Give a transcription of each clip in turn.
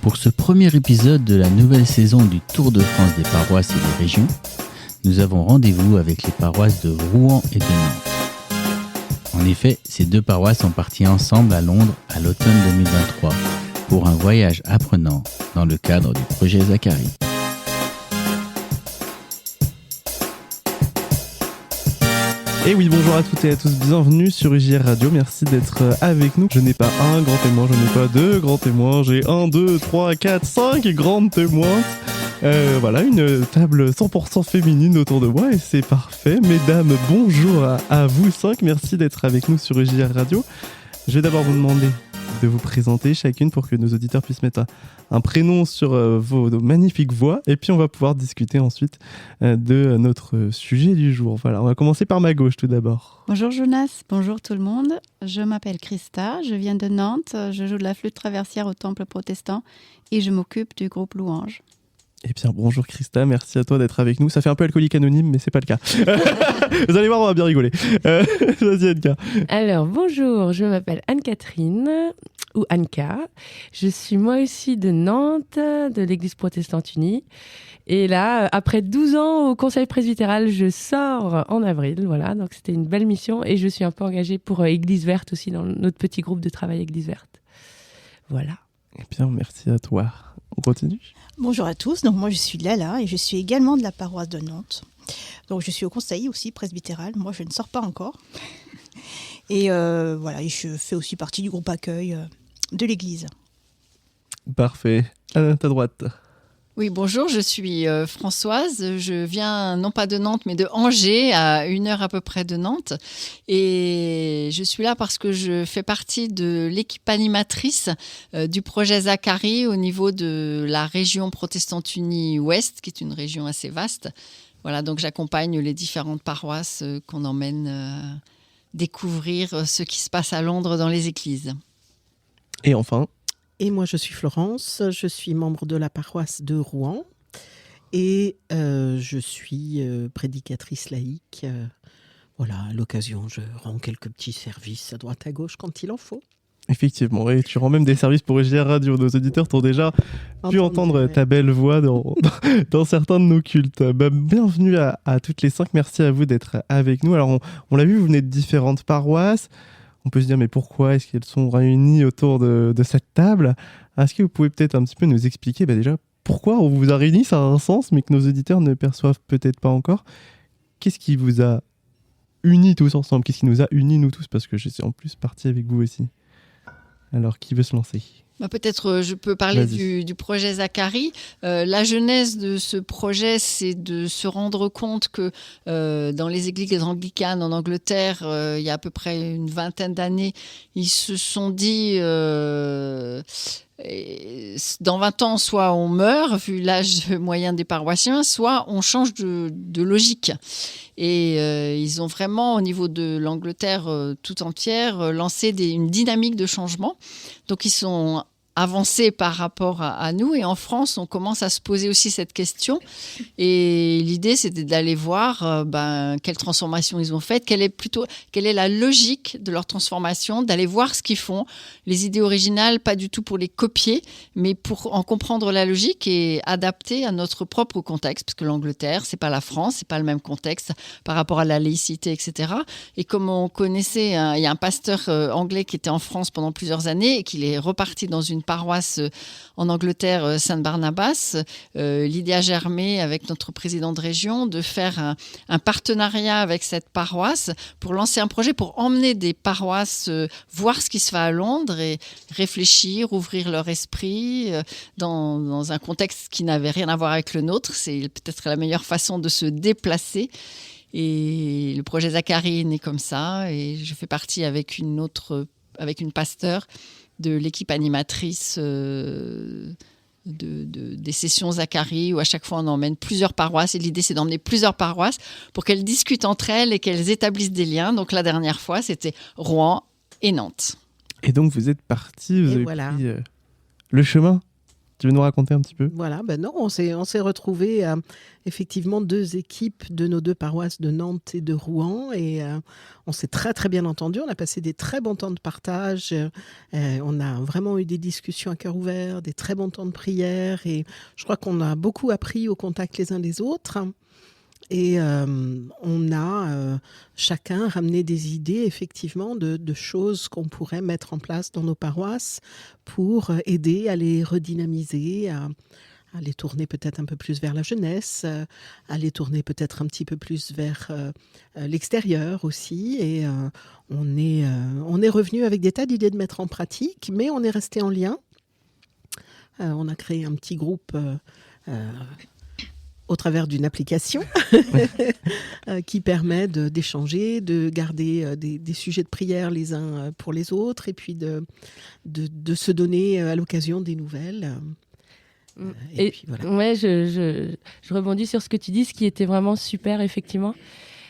Pour ce premier épisode de la nouvelle saison du Tour de France des paroisses et des régions, nous avons rendez-vous avec les paroisses de Rouen et de Nantes. En effet, ces deux paroisses sont parties ensemble à Londres à l'automne 2023 pour un voyage apprenant dans le cadre du projet Zacharie. Et oui, bonjour à toutes et à tous, bienvenue sur UJR Radio, merci d'être avec nous. Je n'ai pas un grand témoin, je n'ai pas deux grands témoins, j'ai 1, 2, 3, 4, 5 grandes témoins. Voilà, une table 100% féminine autour de moi et c'est parfait. Mesdames, bonjour à vous 5, merci d'être avec nous sur UJR Radio. Je vais d'abord vous demander de vous présenter chacune pour que nos auditeurs puissent mettre un prénom sur vos magnifiques voix et puis on va pouvoir discuter ensuite de notre sujet du jour. Voilà, on va commencer par ma gauche tout d'abord. Bonjour Jonas, bonjour tout le monde. Je m'appelle Christa, je viens de Nantes, je joue de la flûte traversière au temple protestant et je m'occupe du groupe Louange. Eh bien, bonjour Christa, merci à toi d'être avec nous. Ça fait un peu alcoolique anonyme, mais c'est pas le cas. Vous allez voir, on va bien rigoler. Vas-y Anka. Alors, bonjour, je m'appelle Anne-Catherine, ou Anka. Je suis moi aussi de Nantes, de l'Église protestante unie. Et là, après 12 ans au conseil presbytéral, je sors en avril. Voilà, donc c'était une belle mission. Et je suis un peu engagée pour Église verte aussi, dans notre petit groupe de travail Église verte. Voilà. Eh bien, merci à toi. On continue. Bonjour à tous, donc moi je suis Lala et je suis également de la paroisse de Nantes. Donc je suis au conseil aussi presbytéral, moi je ne sors pas encore. Et voilà, et je fais aussi partie du groupe accueil de l'église. Parfait. À ta droite. Oui, bonjour, je suis Françoise. Je viens non pas de Nantes, mais de Angers, à 1 heure à peu près de Nantes. Et je suis là parce que je fais partie de l'équipe animatrice du projet Zacharie au niveau de la région protestante unie Ouest, qui est une région assez vaste. Voilà, donc j'accompagne les différentes paroisses qu'on emmène découvrir ce qui se passe à Londres dans les églises. Et enfin... Et moi, je suis Florence, je suis membre de la paroisse de Rouen et je suis prédicatrice laïque. Voilà, à l'occasion, je rends quelques petits services à droite à gauche quand il en faut. Effectivement, et tu rends même des services pour UJR Radio. Nos auditeurs t'ont déjà pu entendre ta belle voix dans certains de nos cultes. Bienvenue à toutes les 5, merci à vous d'être avec nous. Alors, on l'a vu, vous venez de différentes paroisses. On peut se dire, mais pourquoi est-ce qu'elles sont réunies autour de cette table ? Est-ce que vous pouvez peut-être un petit peu nous expliquer déjà pourquoi on vous a réunis ? Ça a un sens, mais que nos auditeurs ne perçoivent peut-être pas encore. Qu'est-ce qui vous a unis tous ensemble ? Qu'est-ce qui nous a unis nous tous ? Parce que je suis en plus partie avec vous aussi. Alors, qui veut se lancer ? Peut-être je peux parler du projet Zacharie. La genèse de ce projet, c'est de se rendre compte que dans les églises anglicanes en Angleterre, il y a à peu près une vingtaine d'années, ils se sont dit... dans 20 ans, soit on meurt, vu l'âge moyen des paroissiens, soit on change de logique. Et ils ont vraiment, au niveau de l'Angleterre tout entière, lancé une dynamique de changement. Donc, ils sont avancés par rapport à nous. Et en France, on commence à se poser aussi cette question. Et l'idée, c'était d'aller voir quelle transformation ils ont faite, quelle est la logique de leur transformation, d'aller voir ce qu'ils font, les idées originales, pas du tout pour les copier, mais pour en comprendre la logique et adapter à notre propre contexte, parce que l'Angleterre, c'est pas la France, c'est pas le même contexte par rapport à la laïcité, etc. Et comme on connaissait, il y a un pasteur anglais qui était en France pendant plusieurs années et qu'il est reparti dans une paroisse en Angleterre, Saint-Barnabas, l'idée a germé avec notre président de région de faire un partenariat avec cette paroisse pour lancer un projet pour emmener des paroisses voir ce qui se fait à Londres et réfléchir, ouvrir leur esprit dans un contexte qui n'avait rien à voir avec le nôtre. C'est peut-être la meilleure façon de se déplacer. Et le projet Zacharie est né comme ça et je fais partie avec une pasteure de l'équipe animatrice des sessions Zacharie où à chaque fois on emmène plusieurs paroisses et l'idée c'est d'emmener plusieurs paroisses pour qu'elles discutent entre elles et qu'elles établissent des liens. Donc la dernière fois c'était Rouen et Nantes. Et donc vous êtes partis, vous avez pris le chemin Tu veux nous raconter un petit peu ? Voilà, non, on s'est retrouvés effectivement 2 équipes de nos 2 paroisses de Nantes et de Rouen et on s'est très très bien entendus. On a passé des très bons temps de partage. On a vraiment eu des discussions à cœur ouvert, des très bons temps de prière et je crois qu'on a beaucoup appris au contact les uns des autres. Et on a chacun ramené des idées effectivement de choses qu'on pourrait mettre en place dans nos paroisses pour aider à les redynamiser, à les tourner peut-être un peu plus vers la jeunesse, à les tourner peut-être un petit peu plus vers l'extérieur aussi. Et on est revenu avec des tas d'idées de mettre en pratique, mais on est resté en lien. On a créé un petit groupe au travers d'une application qui permet d'échanger, de garder des sujets de prière les uns pour les autres et puis de se donner à l'occasion des nouvelles. Et puis voilà. Ouais, je rebondis sur ce que tu dis. Ce qui était vraiment super, effectivement,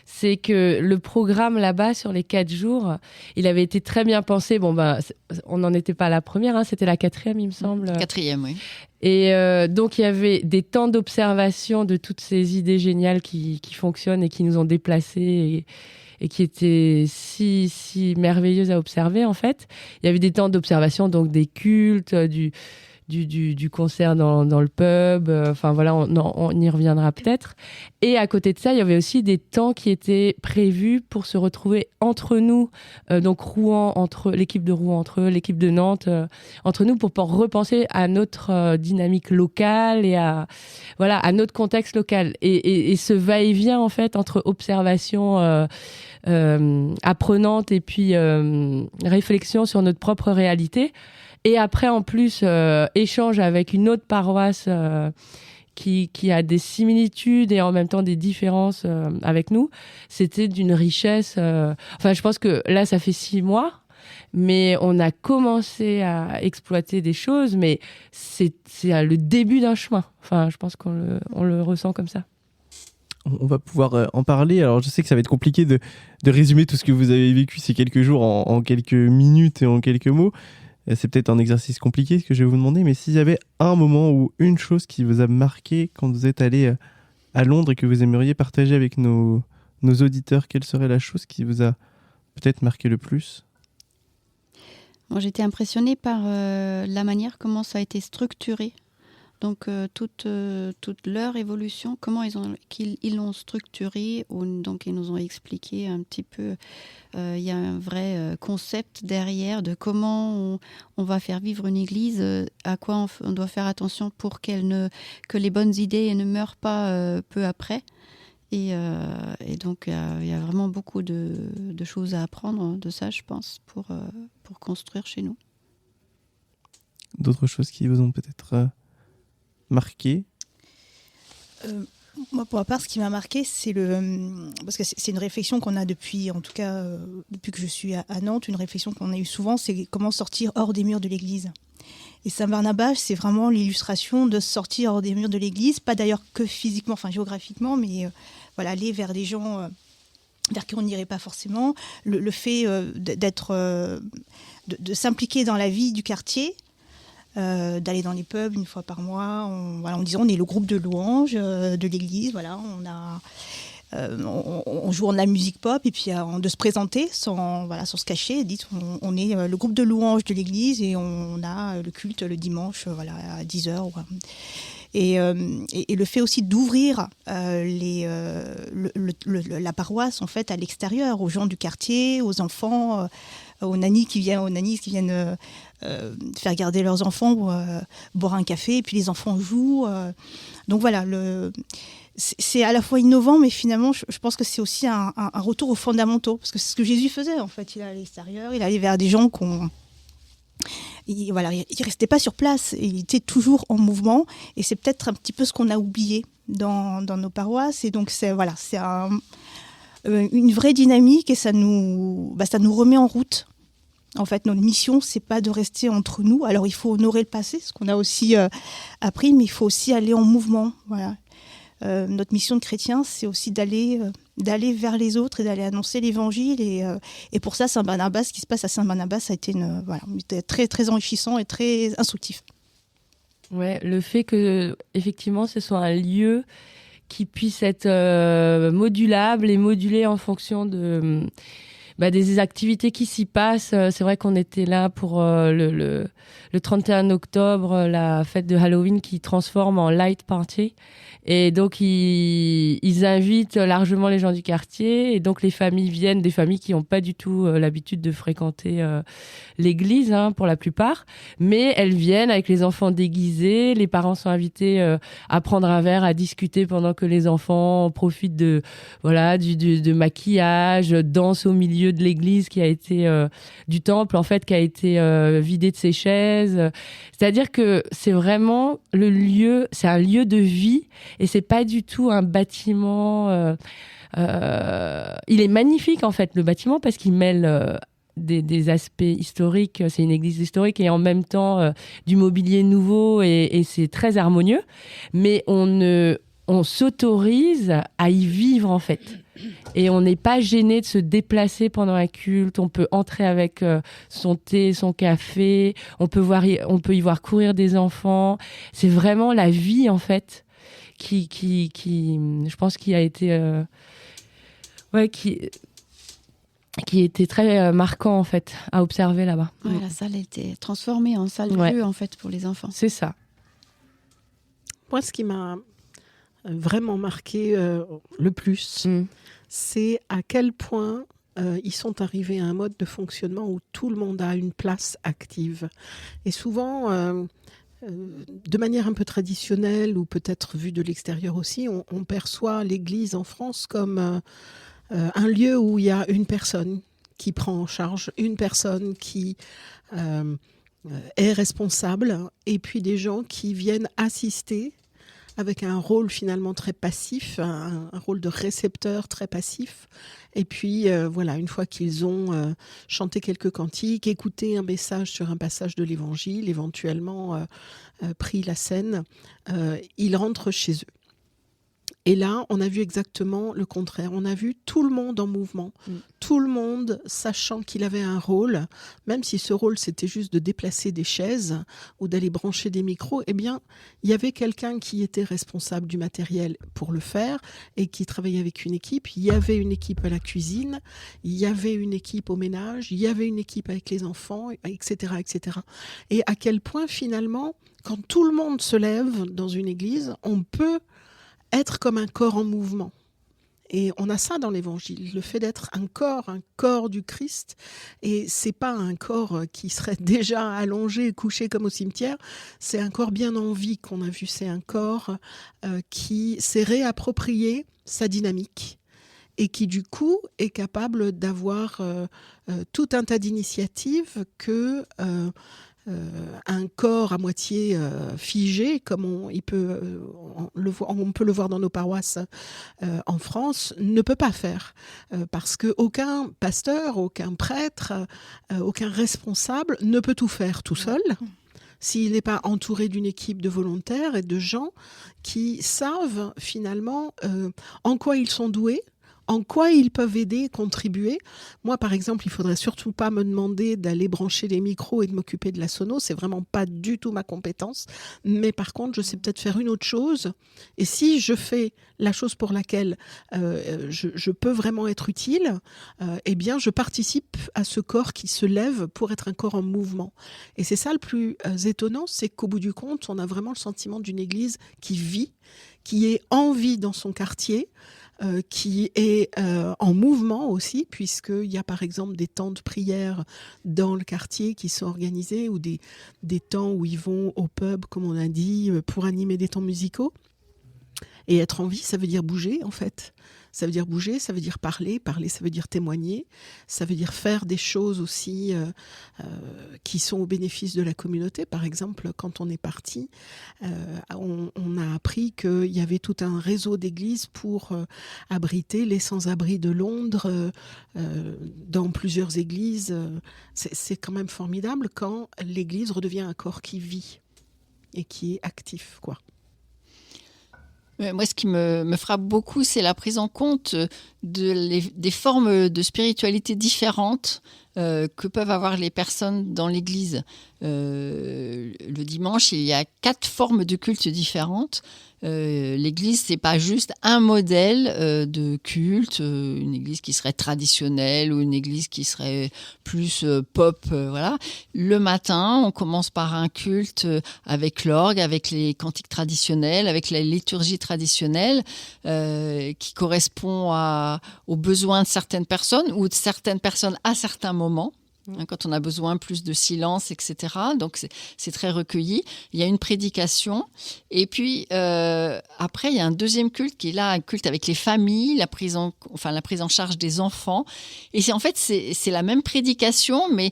c'est que le programme là-bas, sur les 4 jours, il avait été très bien pensé. Bon, on n'en était pas à la première, c'était la 4e, il me semble. 4e, oui. Et donc, il y avait des temps d'observation de toutes ces idées géniales qui fonctionnent et qui nous ont déplacés et qui étaient si merveilleuses à observer, en fait. Il y avait des temps d'observation, donc des cultes, du concert dans le pub, voilà, on y reviendra peut-être. Et à côté de ça, il y avait aussi des temps qui étaient prévus pour se retrouver entre nous, donc Rouen, entre l'équipe de Rouen, entre eux, l'équipe de Nantes, entre nous, pour repenser à notre dynamique locale et à notre contexte local. Et ce va-et-vient, en fait, entre observation apprenante et puis réflexion sur notre propre réalité. Et après, en plus, échange avec une autre paroisse qui a des similitudes et en même temps des différences avec nous. C'était d'une richesse. Je pense que là, ça fait 6 mois, mais on a commencé à exploiter des choses, mais c'est le début d'un chemin. Je pense qu'on le ressent comme ça. On va pouvoir en parler. Alors, je sais que ça va être compliqué de résumer tout ce que vous avez vécu ces quelques jours en quelques minutes et en quelques mots. C'est peut-être un exercice compliqué, ce que je vais vous demander, mais s'il y avait un moment ou une chose qui vous a marqué quand vous êtes allé à Londres et que vous aimeriez partager avec nos auditeurs, quelle serait la chose qui vous a peut-être marqué le plus ? Bon, j'étais impressionnée par la manière comment ça a été structuré. Donc, toute leur évolution, comment ils l'ont structuré. Donc, ils nous ont expliqué un petit peu. Il y a un vrai concept derrière de comment on va faire vivre une église, à quoi on doit faire attention pour que les bonnes idées ne meurent pas peu après. Et donc, il y a vraiment beaucoup de choses à apprendre de ça, je pense, pour construire chez nous. D'autres choses qui vous ont peut-être marqué ? Moi, pour ma part, ce qui m'a marqué, parce que c'est une réflexion qu'on a depuis, en tout cas, depuis que je suis à Nantes, une réflexion qu'on a eue souvent, c'est comment sortir hors des murs de l'église. Et Saint-Barnabas, c'est vraiment l'illustration de sortir hors des murs de l'église, pas d'ailleurs que physiquement, géographiquement, mais aller vers des gens vers qui on n'irait pas forcément. Le fait de s'impliquer dans la vie du quartier, d'aller dans les pubs une fois par mois. On disait on est le groupe de louanges de l'église. On joue de la musique pop et puis de se présenter sans se cacher. On est le groupe de louanges de l'église et on a le culte le dimanche à 10h. Et le fait aussi d'ouvrir la paroisse en fait à l'extérieur, aux gens du quartier, aux enfants, aux nannies qui viennent faire garder leurs enfants, boire un café, et puis les enfants jouent. Donc voilà, c'est à la fois innovant, mais finalement, je pense que c'est aussi un retour aux fondamentaux, parce que c'est ce que Jésus faisait en fait. Il allait à l'extérieur, il allait vers des gens il restait pas sur place, il était toujours en mouvement, et c'est peut-être un petit peu ce qu'on a oublié dans nos paroisses, et donc c'est une vraie dynamique, et ça nous remet en route. En fait, notre mission, c'est pas de rester entre nous. Alors, il faut honorer le passé, ce qu'on a aussi appris, mais il faut aussi aller en mouvement. Voilà. Notre mission de chrétien, c'est aussi d'aller vers les autres et d'aller annoncer l'évangile. Et pour ça, Saint-Barnabas, ce qui se passe à Saint-Barnabas, ça a été très, très enrichissant et très instructif. Ouais, le fait que effectivement ce soit un lieu qui puisse être modulable et modulé en fonction des activités qui s'y passent. C'est vrai qu'on était là pour le 31 octobre, la fête de Halloween qui transforme en light party. Et donc, ils invitent largement les gens du quartier. Et donc, les familles viennent, des familles qui n'ont pas du tout l'habitude de fréquenter l'église, pour la plupart. Mais elles viennent avec les enfants déguisés. Les parents sont invités à prendre un verre, à discuter pendant que les enfants profitent de maquillage, dansent au milieu de l'église qui a été du temple, en fait, qui a été vidé de ses chaises. C'est-à-dire que c'est vraiment le lieu, c'est un lieu de vie. Et c'est pas du tout un bâtiment. Il est magnifique en fait le bâtiment parce qu'il mêle des aspects historiques. C'est une église historique et en même temps du mobilier nouveau et c'est très harmonieux. Mais on s'autorise à y vivre en fait. Et on n'est pas gêné de se déplacer pendant un culte. On peut entrer avec son thé, son café. On peut y voir courir des enfants. C'est vraiment la vie en fait. Qui je pense qui a été qui était très marquant en fait à observer là-bas. Ouais, la salle était transformée en salle de jeu en fait pour les enfants. C'est ça. Moi, ce qui m'a vraiment marqué le plus, c'est à quel point ils sont arrivés à un mode de fonctionnement où tout le monde a une place active. Et souvent de manière un peu traditionnelle ou peut-être vue de l'extérieur aussi, on perçoit l'Église en France comme un lieu où il y a une personne qui prend en charge, une personne qui est responsable et puis des gens qui viennent assister avec un rôle finalement très passif, un rôle de récepteur très passif. Et puis une fois qu'ils ont chanté quelques cantiques, écouté un message sur un passage de l'Évangile, éventuellement pris la scène, ils rentrent chez eux. Et là, on a vu exactement le contraire. On a vu tout le monde en mouvement, tout le monde sachant qu'il avait un rôle, même si ce rôle c'était juste de déplacer des chaises ou d'aller brancher des micros, eh bien, il y avait quelqu'un qui était responsable du matériel pour le faire et qui travaillait avec une équipe. Il y avait une équipe à la cuisine, il y avait une équipe au ménage, il y avait une équipe avec les enfants, etc., etc. Et à quel point finalement, quand tout le monde se lève dans une église, on peut être comme un corps en mouvement. Et on a ça dans l'Évangile, le fait d'être un corps du Christ. Et c'est pas un corps qui serait déjà allongé, couché comme au cimetière. C'est un corps bien en vie qu'on a vu. C'est un corps qui s'est réapproprié sa dynamique et qui du coup est capable d'avoir tout un tas d'initiatives que un corps à moitié figé, comme on peut le voir dans nos paroisses en France, ne peut pas faire. Parce qu'aucun pasteur, aucun prêtre, aucun responsable ne peut tout faire tout seul, s'il n'est pas entouré d'une équipe de volontaires et de gens qui savent finalement en quoi ils sont doués, en quoi ils peuvent aider, contribuer. Moi, par exemple, il faudrait surtout pas me demander d'aller brancher les micros et de m'occuper de la sono. C'est vraiment pas du tout ma compétence. Mais par contre, je sais peut-être faire une autre chose. Et si je fais la chose pour laquelle je peux vraiment être utile, eh bien, je participe à ce corps qui se lève pour être un corps en mouvement. Et c'est ça le plus étonnant, c'est qu'au bout du compte, on a vraiment le sentiment d'une église qui vit, qui est en vie dans son quartier, qui est en mouvement aussi, puisqu'il y a par exemple des temps de prière dans le quartier qui sont organisés, ou des temps où ils vont au pub, comme on a dit, pour animer des temps musicaux. Et être en vie, ça veut dire bouger en fait. Ça veut dire bouger, ça veut dire parler, ça veut dire témoigner, ça veut dire faire des choses aussi qui sont au bénéfice de la communauté. Par exemple, quand on est parti, on a appris qu'il y avait tout un réseau d'églises pour abriter les sans-abri de Londres dans plusieurs églises. C'est quand même formidable quand l'église redevient un corps qui vit et qui est actif, quoi. Moi, ce qui me frappe beaucoup, c'est la prise en compte des formes de spiritualité différentes que peuvent avoir les personnes dans l'Église. Le dimanche, il y a 4 formes de culte différentes. L'église, c'est pas juste un modèle de culte, une église qui serait traditionnelle ou une église qui serait plus pop, voilà. Le matin, on commence par un culte avec l'orgue, avec les cantiques traditionnels, avec la liturgie traditionnelle, qui correspond aux besoins de certaines personnes ou de certaines personnes à certains moments. Quand on a besoin plus de silence, etc. Donc, c'est très recueilli. Il y a une prédication. Et puis, après, il y a un deuxième culte qui est là, un culte avec les familles, la prise en charge des enfants. Et c'est la même prédication, mais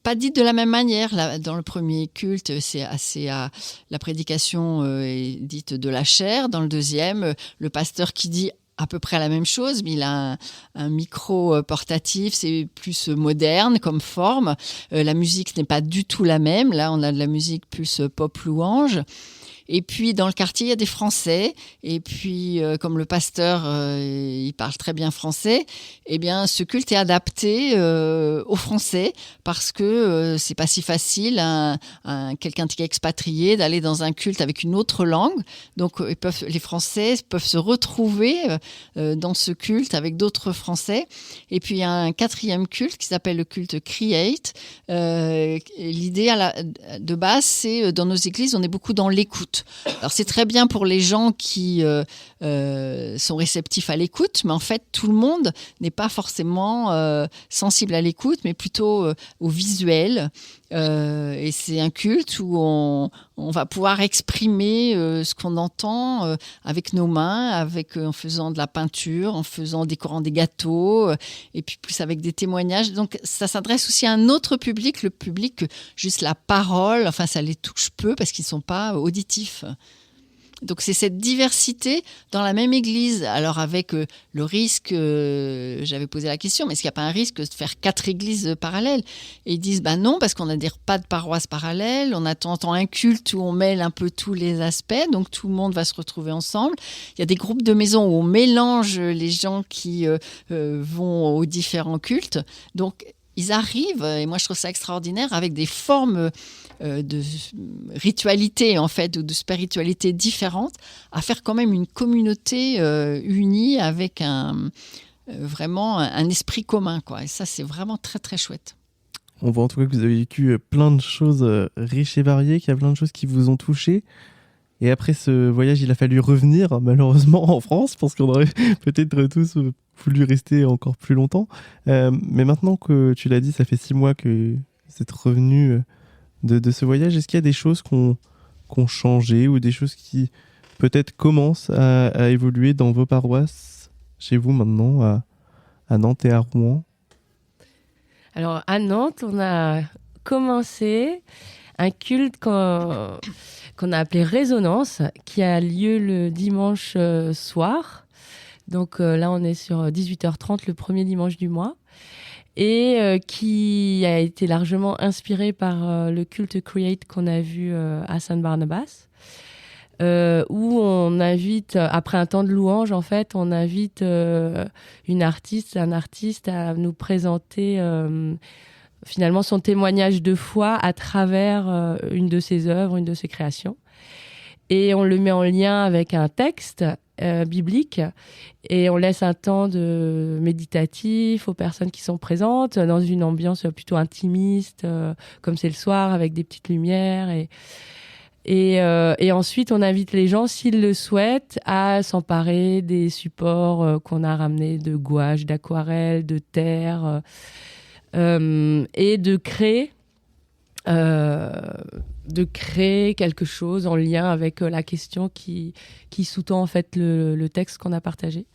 pas dite de la même manière. Là, dans le premier culte, la prédication est dite de la chair. Dans le deuxième, le pasteur qui dit à peu près la même chose, mais il a un micro portatif, c'est plus moderne comme forme. La musique n'est pas du tout la même. Là, on a de la musique plus pop louange. Et puis, dans le quartier, il y a des Français. Et puis, comme le pasteur, il parle très bien français, eh bien, ce culte est adapté aux Français parce que c'est pas si facile à quelqu'un qui est expatrié d'aller dans un culte avec une autre langue. Donc, les Français peuvent se retrouver dans ce culte avec d'autres Français. Et puis, il y a un 4e culte qui s'appelle le culte Create. L'idée de base, c'est dans nos églises, on est beaucoup dans l'écoute. Alors c'est très bien pour les gens qui sont réceptifs à l'écoute, mais en fait tout le monde n'est pas forcément sensible à l'écoute, mais plutôt au visuel. Et c'est un culte où on va pouvoir exprimer ce qu'on entend avec nos mains, en faisant de la peinture, en décorant des gâteaux, et puis plus avec des témoignages. Donc ça s'adresse aussi à un autre public, le public juste la parole, enfin ça les touche peu parce qu'ils ne sont pas auditifs. Donc c'est cette diversité dans la même église. Alors avec le risque, j'avais posé la question, mais est-ce qu'il n'y a pas un risque de faire 4 églises parallèles ? Et ils disent non, parce qu'on n'adhère pas de paroisse parallèle, on attend un culte où on mêle un peu tous les aspects, donc tout le monde va se retrouver ensemble. Il y a des groupes de maisons où on mélange les gens qui vont aux différents cultes. Donc ils arrivent, et moi je trouve ça extraordinaire, avec des formes de ritualité en fait, ou de spiritualité différentes, à faire quand même une communauté unie avec vraiment un esprit commun, quoi. Et ça, c'est vraiment très très chouette. On voit en tout cas que vous avez vécu plein de choses riches et variées, qu'il y a plein de choses qui vous ont touché. Et après ce voyage, il a fallu revenir malheureusement en France, parce qu'on aurait peut-être tous voulu rester encore plus longtemps. Mais maintenant que tu l'as dit, ça fait 6 mois que vous êtes revenu de ce voyage. Est-ce qu'il y a des choses qui ont changé ou des choses qui peut-être commencent à évoluer dans vos paroisses, chez vous maintenant, à Nantes et à Rouen ? Alors à Nantes, on a commencé un culte qu'on a appelé Résonance, qui a lieu le dimanche soir. Donc là, on est sur 18h30, le premier dimanche du mois. Et qui a été largement inspiré par le culte Create qu'on a vu à Saint-Barnabas, où on invite, après un temps de louange, en fait, on invite un artiste à nous présenter finalement son témoignage de foi à travers une de ses œuvres, une de ses créations. Et on le met en lien avec un texte biblique, et on laisse un temps de méditatif aux personnes qui sont présentes dans une ambiance plutôt intimiste, comme c'est le soir, avec des petites lumières. Et ensuite, on invite les gens, s'ils le souhaitent, à s'emparer des supports qu'on a ramenés de gouache, d'aquarelle, de terre, et de créer quelque chose en lien avec la question qui sous-tend en fait le texte qu'on a partagé.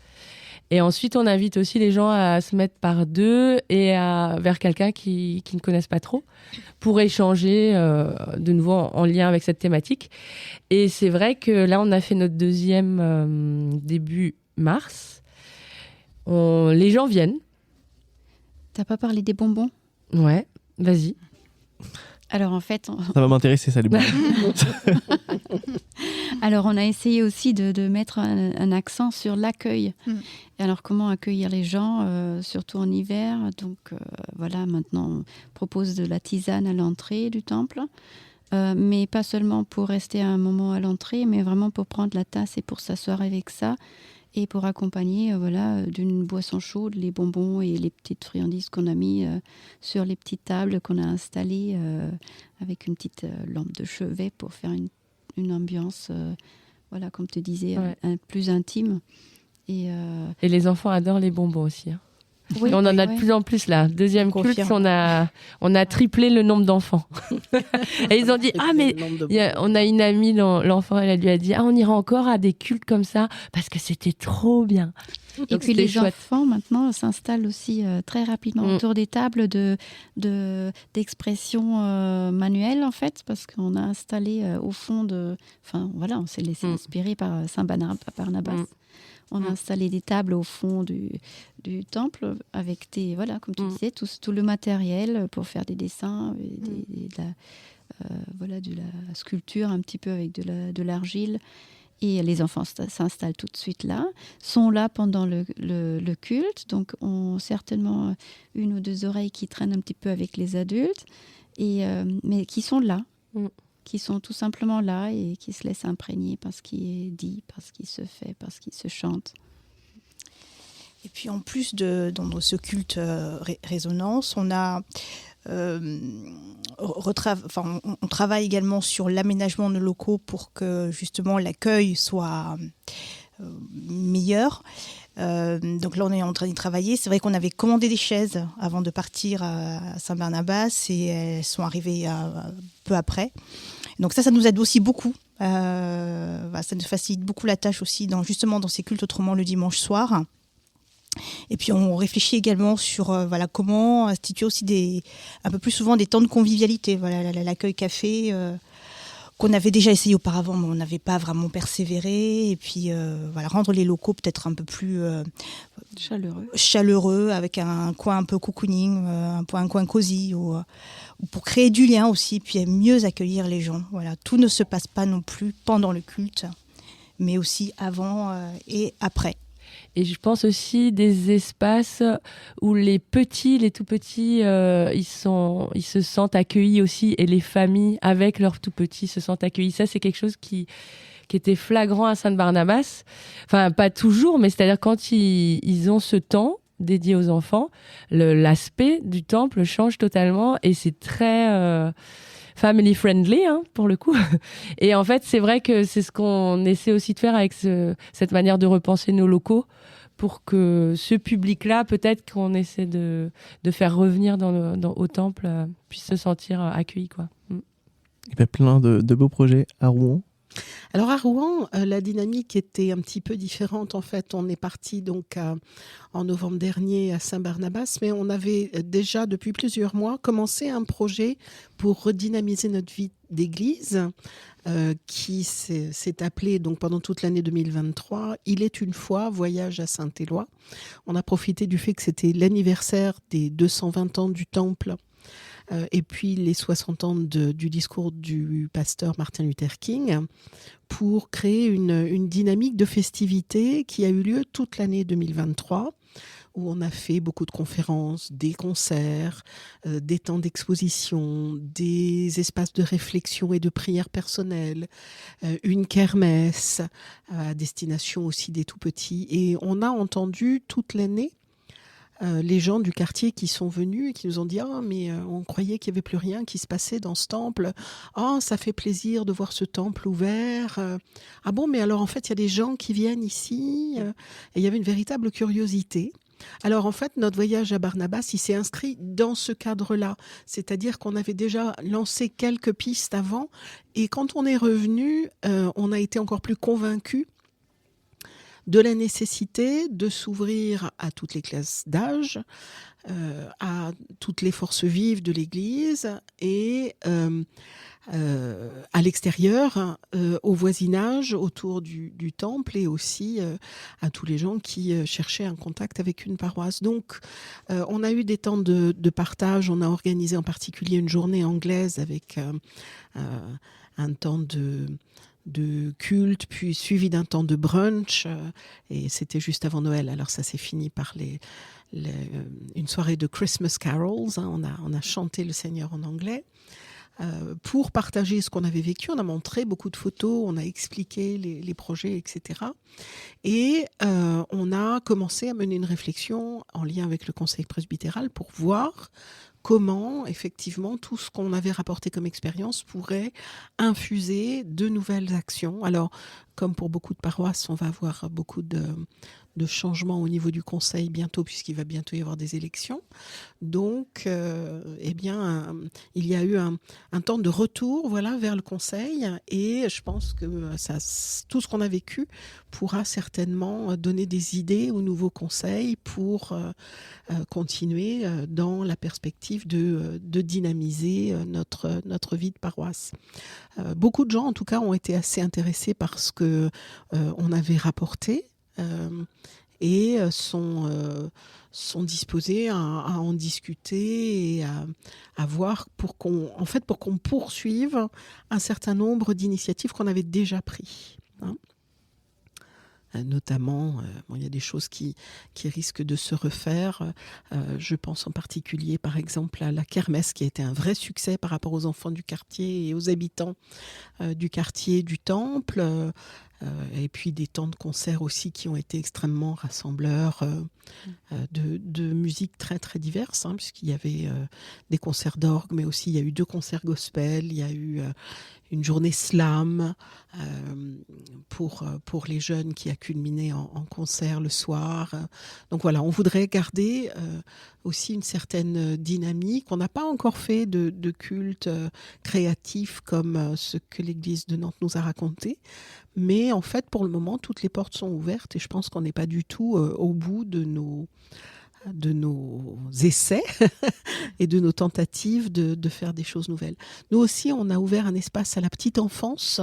Et ensuite, on invite aussi les gens à se mettre par deux et vers quelqu'un qui ne connaissent pas trop pour échanger de nouveau en lien avec cette thématique. Et c'est vrai que là, on a fait notre deuxième début mars. Les gens viennent. T'as pas parlé des bonbons ? Ouais, vas-y. Alors en fait... Ça va m'intéresser, ça, les bonbons. Alors on a essayé aussi de mettre un accent sur l'accueil. Et alors comment accueillir les gens, surtout en hiver. Donc voilà, maintenant on propose de la tisane à l'entrée du temple. mais pas seulement pour rester un moment à l'entrée, mais vraiment pour prendre la tasse et pour s'asseoir avec ça, et pour accompagner d'une boisson chaude, les bonbons et les petites friandises qu'on a mis sur les petites tables qu'on a installées avec une petite lampe de chevet pour faire une ambiance, comme tu disais, plus intime. Et les enfants adorent les bonbons aussi. Hein. Oui, on en a de plus en plus là. Deuxième culte, on a triplé le nombre d'enfants. Et ils ont dit on a une amie, l'enfant, elle lui a dit on ira encore à des cultes comme ça parce que c'était trop bien. Et donc, puis les enfants maintenant s'installent aussi très rapidement autour des tables d'expression manuelle en fait, parce qu'on a installé au fond on s'est laissé inspirer par Saint Barnabas. On a installé des tables au fond du temple avec comme tu disais, tout le matériel pour faire des dessins, de la sculpture un petit peu avec de l'argile. Et les enfants s'installent tout de suite là, sont là pendant le culte, donc ont certainement une ou deux oreilles qui traînent un petit peu avec les adultes, mais qui sont là. Qui sont tout simplement là et qui se laissent imprégner par ce qui est dit, par ce qui se fait, par ce qui se chante. Et puis en plus dans ce culte résonance, on a on travaille également sur l'aménagement de nos locaux pour que justement l'accueil soit meilleur. Donc là on est en train d'y travailler. C'est vrai qu'on avait commandé des chaises avant de partir à Saint-Barnabas et elles sont arrivées peu après. Donc ça nous aide aussi beaucoup. Ça nous facilite beaucoup la tâche aussi dans ces cultes autrement le dimanche soir. Et puis on réfléchit également sur comment instituer aussi un peu plus souvent des temps de convivialité. L'accueil café qu'on avait déjà essayé auparavant, mais on n'avait pas vraiment persévéré. Et puis rendre les locaux peut-être un peu plus chaleureux avec un coin un peu cocooning, un coin cosy, ou pour créer du lien aussi, puis mieux accueillir les gens. Tout ne se passe pas non plus pendant le culte, mais aussi avant et après. Et je pense aussi des espaces où les tout petits, ils se sentent accueillis aussi, et les familles avec leurs tout petits se sentent accueillis. Ça, c'est quelque chose qui était flagrant à Saint-Barnabas. Enfin, pas toujours, mais c'est-à-dire quand ils ont ce temps dédié aux enfants, l'aspect du temple change totalement et c'est très family friendly pour le coup. Et en fait, c'est vrai que c'est ce qu'on essaie aussi de faire avec cette manière de repenser nos locaux, pour que ce public-là, peut-être qu'on essaie de faire revenir au temple, puisse se sentir accueilli, quoi. Il y a plein de beaux projets à Rouen. Alors à Rouen, la dynamique était un petit peu différente. En fait, on est parti donc en novembre dernier à Saint-Barnabas, mais on avait déjà depuis plusieurs mois commencé un projet pour redynamiser notre vie d'église qui s'est appelé donc pendant toute l'année 2023 « Il est une fois, voyage à Saint-Éloi ». On a profité du fait que c'était l'anniversaire des 220 ans du Temple et puis les 60 ans du discours du pasteur Martin Luther King, pour créer une dynamique de festivité qui a eu lieu toute l'année 2023, où on a fait beaucoup de conférences, des concerts, des temps d'exposition, des espaces de réflexion et de prière personnelle, une kermesse à destination aussi des tout-petits. Et on a entendu toute l'année les gens du quartier qui sont venus et qui nous ont dit « Ah, mais on croyait qu'il n'y avait plus rien qui se passait dans ce temple. Ah, ça fait plaisir de voir ce temple ouvert. Ah bon, mais alors en fait, il y a des gens qui viennent ici. » Et il y avait une véritable curiosité. Alors en fait, notre voyage à Barnabas, il s'est inscrit dans ce cadre-là. C'est-à-dire qu'on avait déjà lancé quelques pistes avant. Et quand on est revenu, on a été encore plus convaincus de la nécessité de s'ouvrir à toutes les classes d'âge, à toutes les forces vives de l'Église et à l'extérieur, au voisinage autour du temple et aussi à tous les gens qui cherchaient un contact avec une paroisse. Donc, on a eu des temps de partage. On a organisé en particulier une journée anglaise avec un temps de culte, puis suivi d'un temps de brunch, et c'était juste avant Noël. Alors ça s'est fini par une soirée de Christmas carols. On a chanté le Seigneur en anglais. pour partager ce qu'on avait vécu. On a montré beaucoup de photos, on a expliqué les projets, etc. Et on a commencé à mener une réflexion en lien avec le conseil presbytéral pour voir comment, effectivement, tout ce qu'on avait rapporté comme expérience pourrait infuser de nouvelles actions. Alors, comme pour beaucoup de paroisses, on va avoir beaucoup de changements au niveau du conseil bientôt, puisqu'il va bientôt y avoir des élections. Donc, il y a eu un temps de retour, vers le conseil, et je pense que tout ce qu'on a vécu pourra certainement donner des idées au nouveau conseil pour continuer dans la perspective de dynamiser notre vie de paroisse. Beaucoup de gens, en tout cas, ont été assez intéressés par ce que on avait rapporté. Et sont disposés à en discuter et à voir pour qu'on poursuive un certain nombre d'initiatives qu'on avait déjà prises. Notamment, il y a des choses qui risquent de se refaire. Je pense en particulier, par exemple, à la kermesse, qui a été un vrai succès par rapport aux enfants du quartier et aux habitants du quartier du Temple. Et puis des temps de concert aussi qui ont été extrêmement rassembleurs de musiques très très diverses, puisqu'il y avait des concerts d'orgue, mais aussi il y a eu 2 concerts gospel, il y a eu une journée slam pour les jeunes qui a culminé en concert le soir. Donc voilà, on voudrait garder aussi une certaine dynamique. On n'a pas encore fait de culte créatif comme ce que l'église de Nantes nous a raconté. Mais en fait, pour le moment, toutes les portes sont ouvertes et je pense qu'on n'est pas du tout au bout de nos essais et de nos tentatives de faire des choses nouvelles. Nous aussi, on a ouvert un espace à la petite enfance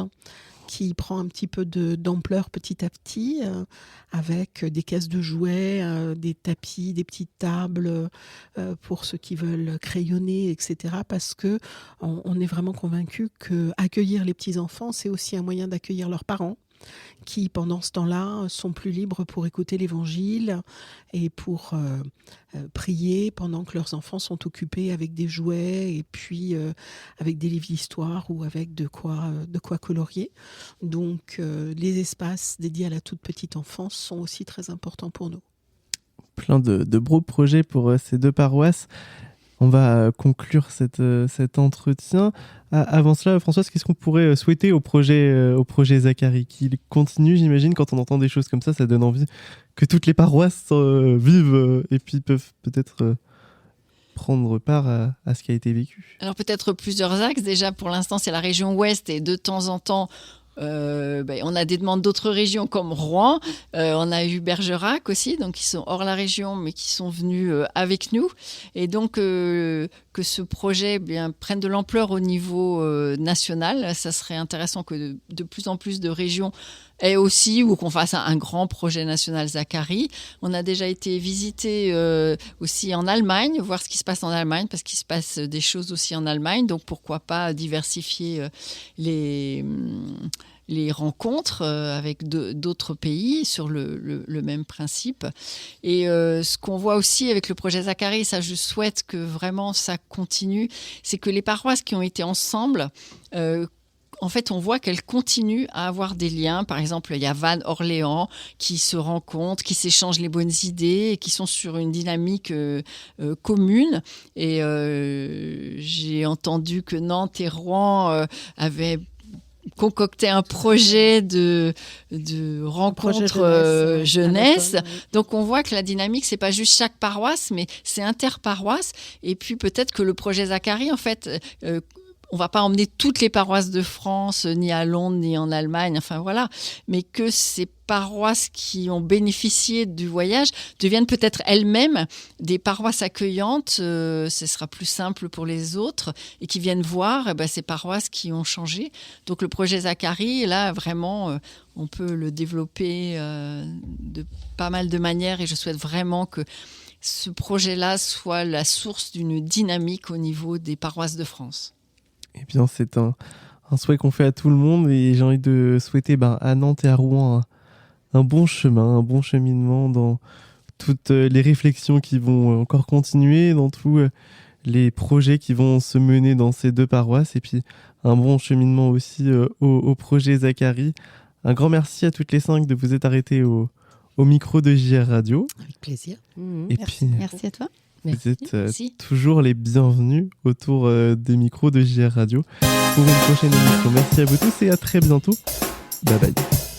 qui prend un petit peu d'ampleur petit à petit, avec des caisses de jouets, des tapis, des petites tables pour ceux qui veulent crayonner, etc. Parce que on est vraiment convaincus que accueillir les petits-enfants, c'est aussi un moyen d'accueillir leurs parents, qui, pendant ce temps-là, sont plus libres pour écouter l'Évangile et pour prier pendant que leurs enfants sont occupés avec des jouets et puis avec des livres d'histoire ou avec de quoi colorier. Donc, les espaces dédiés à la toute petite enfance sont aussi très importants pour nous. Plein de beaux projets pour ces 2 paroisses. On va conclure cet entretien. Avant cela, Françoise, qu'est-ce qu'on pourrait souhaiter au projet Zacharie? Qu'il continue, j'imagine, quand on entend des choses comme ça donne envie que toutes les paroisses vivent et puis peuvent peut-être prendre part à ce qui a été vécu. Alors peut-être plusieurs axes. Déjà, pour l'instant, c'est la région ouest et de temps en temps, on a des demandes d'autres régions comme Rouen. On a eu Bergerac aussi, donc qui sont hors la région, mais qui sont venus avec nous. Et donc, que ce projet prenne de l'ampleur au niveau national. Ça serait intéressant que de plus en plus de régions aient aussi, ou qu'on fasse un grand projet national Zacharie. On a déjà été visiter aussi en Allemagne, voir ce qui se passe en Allemagne, parce qu'il se passe des choses aussi en Allemagne. Donc, pourquoi pas diversifier les rencontres avec d'autres pays sur le même principe. Et ce qu'on voit aussi avec le projet Zacharie, ça je souhaite que vraiment ça continue, c'est que les paroisses qui ont été ensemble, en fait, on voit qu'elles continuent à avoir des liens. Par exemple, il y a Vannes, Orléans qui se rencontrent, qui s'échangent les bonnes idées et qui sont sur une dynamique commune. Et j'ai entendu que Nantes et Rouen avaient concocté un projet de rencontre jeunesse. Donc on voit que la dynamique, c'est pas juste chaque paroisse, mais c'est interparoisse. Et puis peut-être que le projet Zacharie, en fait, on va pas emmener toutes les paroisses de France, ni à Londres, ni en Allemagne, enfin voilà, mais que ces paroisses qui ont bénéficié du voyage deviennent peut-être elles-mêmes des paroisses accueillantes, ce sera plus simple pour les autres, et qui viennent voir ces paroisses qui ont changé. Donc le projet Zacharie, là, vraiment, on peut le développer de pas mal de manières, et je souhaite vraiment que ce projet-là soit la source d'une dynamique au niveau des paroisses de France. Eh bien, c'est un souhait qu'on fait à tout le monde, et j'ai envie de souhaiter à Nantes et à Rouen un bon chemin, un bon cheminement dans toutes les réflexions qui vont encore continuer, dans tous les projets qui vont se mener dans ces 2 paroisses et puis un bon cheminement aussi au projet Zacharie. Un grand merci à toutes les 5 de vous être arrêtées au micro de JR Radio. Avec plaisir. Et Merci. puis, Merci à toi. vous êtes Merci. toujours les bienvenus autour des micros de JR Radio pour une prochaine émission. Merci à vous tous et à très bientôt. Bye bye.